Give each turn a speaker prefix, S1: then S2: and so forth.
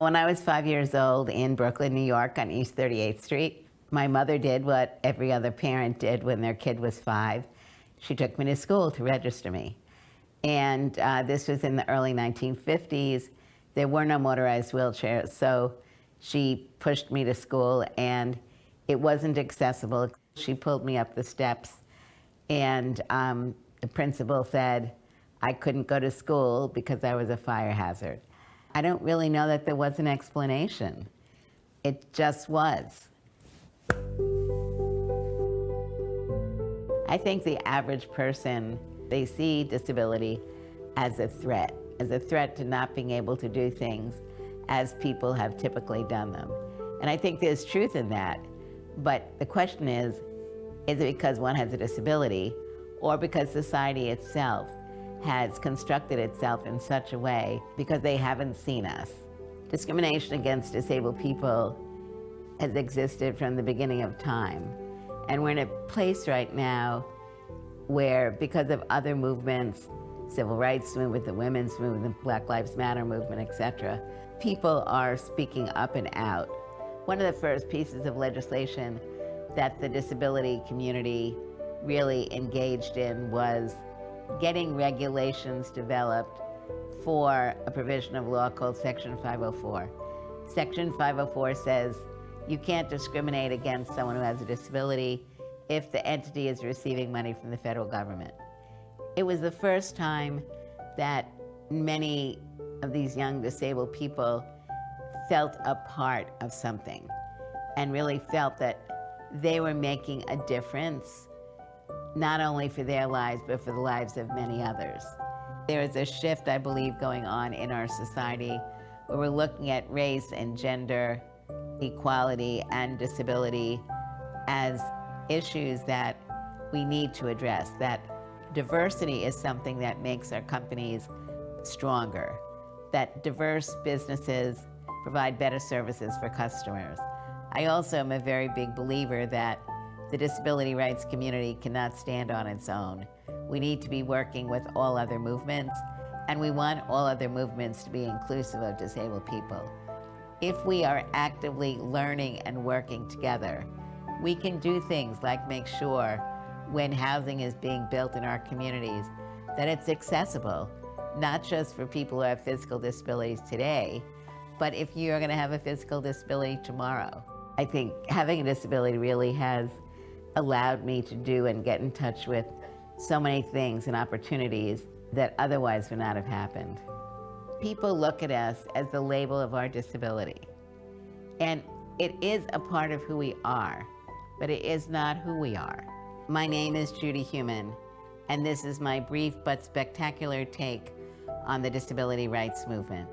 S1: When I was 5 years old in Brooklyn, New York, on East 38th Street, my mother did what every other parent did when their kid was 5. She took me to school to register me. And this was in the early 1950s. There were no motorized wheelchairs, so she pushed me to school, and it wasn't accessible. She pulled me up the steps, and the principal said I couldn't go to school because I was a fire hazard. I don't really know that there was an explanation. It just was. I think the average person, they see disability as a threat to not being able to do things as people have typically done them. And I think there's truth in that. But the question is it because one has a disability, or because society itself has constructed itself in such a way because they haven't seen us? Discrimination against disabled people has existed from the beginning of time. And we're in a place right now where, because of other movements, civil rights movement, the women's movement, the Black Lives Matter movement, etc., people are speaking up and out. One of the first pieces of legislation that the disability community really engaged in was getting regulations developed for a provision of law called Section 504. Section 504 says you can't discriminate against someone who has a disability if the entity is receiving money from the federal government. It was the first time that many of these young disabled people felt a part of something and really felt that they were making a difference, not only for their lives, but for the lives of many others. There is a shift, I believe, going on in our society where we're looking at race and gender equality and disability as issues that we need to address, that diversity is something that makes our companies stronger, that diverse businesses provide better services for customers. I also am a very big believer that the disability rights community cannot stand on its own. We need to be working with all other movements, and we want all other movements to be inclusive of disabled people. If we are actively learning and working together, we can do things like make sure when housing is being built in our communities that it's accessible, not just for people who have physical disabilities today, but if you're going to have a physical disability tomorrow. I think having a disability really has allowed me to do and get in touch with so many things and opportunities that otherwise would not have happened. People look at us as the label of our disability. And it is a part of who we are, but it is not who we are. My name is Judy Human, and this is my brief but spectacular take on the disability rights movement.